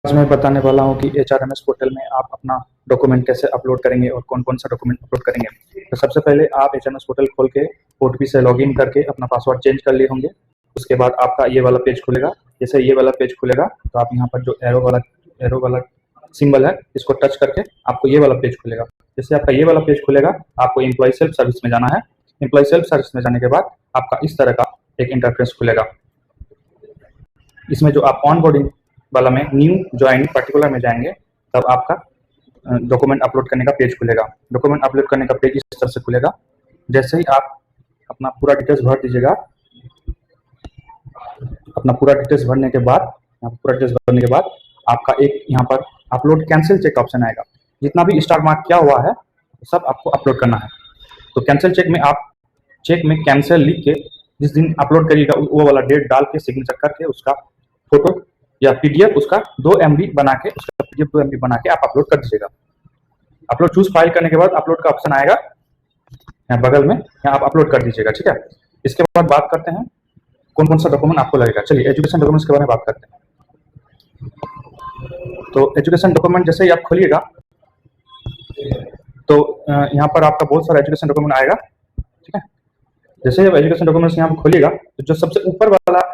आज मैं बताने वाला हूँ कि HRMS पोर्टल में आप अपना डॉक्यूमेंट कैसे अपलोड करेंगे और कौन-कौन सा डॉक्यूमेंट अपलोड करेंगे। तो सबसे पहले आप HRMS पोर्टल खोल के OTP से लॉगिन करके अपना पासवर्ड चेंज कर लिए होंगे। उसके बाद आपका ये वाला पेज खुलेगा। जैसे ये वाला पेज खुलेगा तो आप यहाँ पर जो एरो वाला सिंबल है इसको टच करके आपको ये वाला पेज खुलेगा। जैसे आपका ये वाला पेज खुलेगा आपको एम्प्लॉय सेल्फ सर्विस में जाना है। एम्प्लॉय सेल्फ सर्विस में जाने के बाद आपका इस तरह का एक इंटरफेस खुलेगा। इसमें जो आप ऑनबोर्डिंग वाला में न्यू ज्वाइन पर्टिकुलर में जाएंगे तब आपका डॉक्यूमेंट अपलोड करने का पेज खुलेगा। डॉक्यूमेंट अपलोड करने का पेज इस तरह से खुलेगा। जैसे ही आप अपना पूरा डिटेल्स भर दीजिएगा, अपना पूरा डिटेल्स भरने के बाद आपका एक यहाँ पर अपलोड कैंसिल चेक ऑप्शन आएगा। जितना भी स्टार मार्क किया हुआ है सब आपको अपलोड करना है। तो कैंसिल चेक में आप चेक में कैंसिल लिख के जिस दिन अपलोड करिएगा वो वाला डेट डाल के सिग्नेचर करके उसका फोटो या पीडीएफ उसका 2 MB बना के आप अपलोड कर दीजिएगा। अपलोड चूज फाइल करने के बाद अपलोड का ऑप्शन आएगा यहाँ बगल में, यहाँ आप अपलोड कर दीजिएगा। ठीक है, इसके बाद बात करते हैं कौन कौन सा डॉक्यूमेंट आपको लगेगा। चलिए एजुकेशन डॉक्यूमेंट्स के बारे में बात करते हैं। तो एजुकेशन डॉक्यूमेंट जैसे ही आप खोलिएगा तो यहाँ पर आपका बहुत सारा एजुकेशन डॉक्यूमेंट आएगा। ठीक है, जैसे ही एजुकेशन डॉक्यूमेंट्स यहाँ पर खोलिएगा तो जो सबसे ऊपर वाला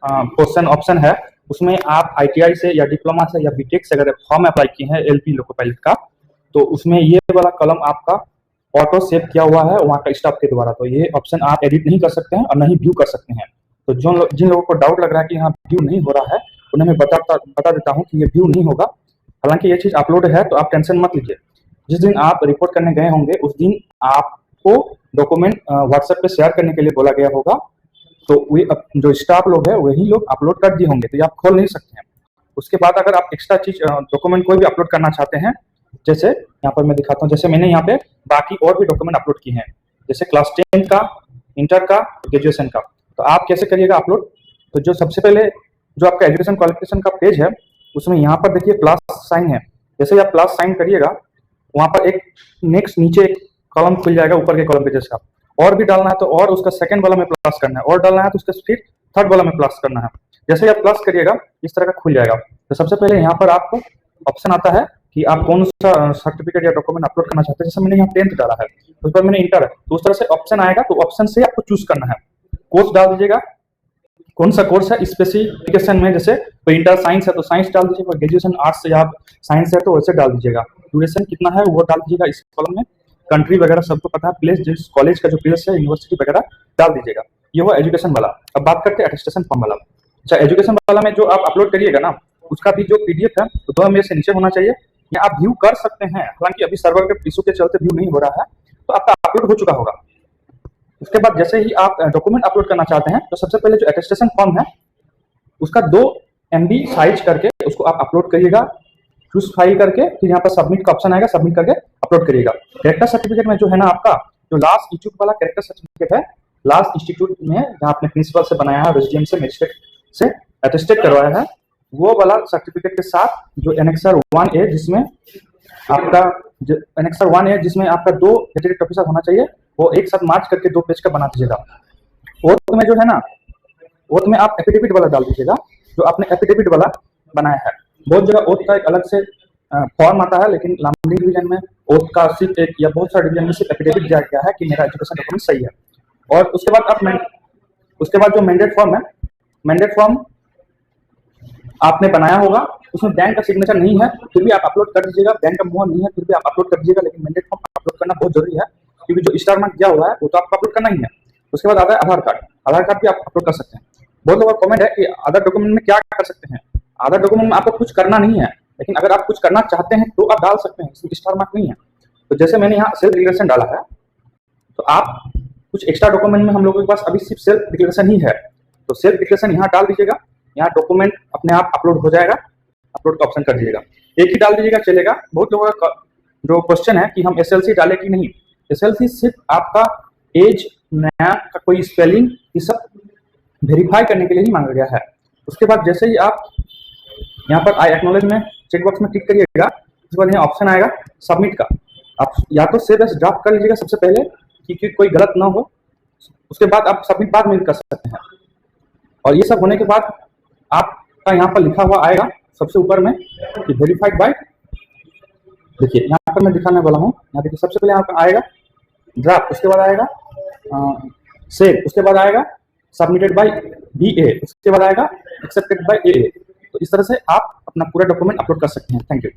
क्वेश्चन ऑप्शन है उसमें आप ITI से या डिप्लोमा से या बीटेक से अगर फॉर्म अप्लाई किए हैं LP लोको पायलट का, तो उसमें ये वाला कॉलम आपका ऑटो सेव किया हुआ है वहाँ का स्टाफ के द्वारा। तो ये ऑप्शन आप एडिट नहीं कर सकते हैं और नहीं व्यू कर सकते हैं। तो जिन लोगों को डाउट लग रहा है कि यहाँ व्यू नहीं हो रहा है उन्हें मैं बता देता हूँ कि ये व्यू नहीं होगा। हालांकि ये चीज़ अपलोड है तो आप टेंशन मत लीजिए। जिस दिन आप रिपोर्ट करने गए होंगे उस दिन आपको डॉक्यूमेंट व्हाट्सएप पे शेयर करने के लिए बोला गया होगा। तो वे जो स्टाफ लोग हैं वही लोग अपलोड कर दिए होंगे, तो ये आप खोल नहीं सकते हैं। उसके बाद अगर आप एक्स्ट्रा चीज डॉक्यूमेंट कोई भी अपलोड करना चाहते हैं, जैसे यहाँ पर मैं दिखाता हूँ, जैसे मैंने यहाँ पे बाकी और भी डॉक्यूमेंट अपलोड किए हैं, जैसे क्लास 10 का, इंटर का, ग्रेजुएशन का। तो आप कैसे करिएगा अपलोड? तो जो सबसे पहले जो आपका एजुकेशन क्वालिफिकेशन का पेज है उसमें यहाँ पर देखिए प्लस साइन है। जैसे ही आप प्लस साइन करिएगा वहाँ पर एक नेक्स्ट नीचे एक कॉलम खुल जाएगा ऊपर के कॉलम पे। जैसे आप और भी डालना है तो और उसका सेकंड वाला में प्लस करना है, और डालना है तो उसका फिर थर्ड वाला में प्लस करना है। जैसे ही आप प्लस करिएगा इस तरह का खुल जाएगा। तो सबसे पहले यहाँ पर आपको ऑप्शन आता है कि आप कौन सा सर्टिफिकेट या डॉक्यूमेंट अपलोड करना चाहते हैं। जैसे मैंने यहाँ 10th डाला है उस पर मैंने इंटर है, तो उस तरह से ऑप्शन आएगा। तो ऑप्शन से आपको चूज करना है, कोर्स डाल दीजिएगा, कौन सा कोर्स है स्पेसिफिकेशन में। जैसे कोई इंटर साइंस है तो साइंस डाल दीजिएगा, ग्रेजुएशन आर्ट्स या साइंस है तो वैसे डाल दीजिएगा। ड्यूरेशन कितना है वो डाल दीजिएगा इस कॉलम में। कंट्री वगैरह सबको पता है, प्लेस जिस कॉलेज का जो प्लेस है, यूनिवर्सिटी वगैरह डाल दीजिएगा। ये हुआ एजुकेशन वाला। अब बात करते हैं अटेस्टेशन फॉर्म वाला। अच्छा, एजुकेशन वाला में जो आप अपलोड करिएगा ना उसका भी जो PDF है तो 2 MB से नीचे होना चाहिए, या आप व्यू कर सकते हैं। हालांकि अभी सर्वर के इशू के चलते व्यू नहीं हो रहा है, तो आपका अपलोड हो चुका होगा। उसके बाद जैसे ही आप डॉक्यूमेंट अपलोड करना चाहते हैं तो सबसे पहले जो अटेस्टेशन फॉर्म है उसका 2 MB साइज करके उसको आप अपलोड करिएगा, चूज फाइल करके। फिर यहाँ पर सबमिट का ऑप्शन आएगा, सबमिट करके अपलोड करिएगा। कैरेक्टर सर्टिफिकेट में जो है ना आपका जो लास्ट इंस्टीट्यूट वाला कैरेक्टर सर्टिफिकेट है, लास्ट इंस्टीट्यूट में जहाँ आपने प्रिंसिपल से बनाया है, रेजिडेंट से, मजिस्ट्रेट से अटेस्टेड करवाया है, वो वाला सर्टिफिकेट के साथ जो एनेक्सर 1A जिसमें आपका 2 गजेटेड ऑफिसर होना चाहिए, वो एक साथ मार्च करके 2 पेज का बना दीजिएगा। ओथ में जो है ना, ओथ में आप एफिडेविट वाला डाल दीजिएगा जो आपने एफिडेविट वाला बनाया है। बहुत जगह ओथ का एक अलग से फॉर्म आता है, लेकिन लामडी डिवीजन में ओथ का सिर्फ एक या बहुत सारे डिवीजन में सिर्फ एफिडेविट दिया गया है कि मेरा एजुकेशन डॉक्यूमेंट सही है। और उसके बाद जो मैंडेट फॉर्म है, मैंडेट फॉर्म आपने बनाया होगा, उसमें बैंक का सिग्नेचर नहीं है फिर भी आप अपलोड कर दीजिएगा, बैंक का मोहर नहीं है फिर भी आप अपलोड कर दीजिएगा। लेकिन मैंडेट फॉर्म अपलोड करना बहुत जरूरी है क्योंकि जो स्टार मार्क दिया हुआ है वो तो आपको अपलोड करना ही है। उसके बाद आता है आधार कार्ड। आधार कार्ड भी आप अपलोड कर सकते हैं। बहुत लोगों का कमेंट है कि आधार डॉक्यूमेंट में क्या कर सकते हैं। आधार डॉक्यूमेंट में आपको कुछ करना नहीं है, लेकिन अगर आप कुछ करना चाहते हैं तो आप डाल सकते हैं, इसमें स्टार मार्क नहीं है। तो जैसे मैंने यहाँ सेल्फ डिक्लेरेशन डाला है, तो आप कुछ एक्स्ट्रा डॉक्यूमेंट में हम लोगों के पास अभी सिर्फ सेल्फ डिक्लेरेशन ही है, तो सेल्फ डिक्लेरेशन यहाँ डाल दीजिएगा। यहाँ डॉक्यूमेंट अपने आप अपलोड हो जाएगा, अपलोड का ऑप्शन कर दीजिएगा। एक ही डाल दीजिएगा चलेगा। बहुत लोगों का जो क्वेश्चन है कि हम SLC डाले कि नहीं, SLC सिर्फ आपका एज, नया का कोई स्पेलिंग, ये सब वेरीफाई करने के लिए ही मांगा गया है। उसके बाद जैसे ही आप यहाँ पर आई एक्नॉलेज में चेक बॉक्स में क्लिक करिएगा, उसके बाद यहाँ ऑप्शन आएगा सबमिट का। आप या तो सेव एज ड्राफ्ट कर लीजिएगा सबसे पहले कि कोई गलत ना हो, उसके बाद आप सबमिट बाद में कर सकते हैं। और ये सब होने के बाद आपका यहाँ पर लिखा हुआ आएगा सबसे ऊपर में कि वेरीफाइड बाय, देखिए यहाँ पर मैं दिखाने वाला हूँ। यहाँ देखिए सबसे पहले आपका आएगा ड्राफ्ट, उसके बाद आएगा सेव, उसके बाद आएगा सबमिटेड बाय BA, उसके बाद आएगा एक्सेप्टेड बाय AA। तो इस तरह से आप अपना पूरा डॉक्यूमेंट अपलोड कर सकते हैं। Thank you.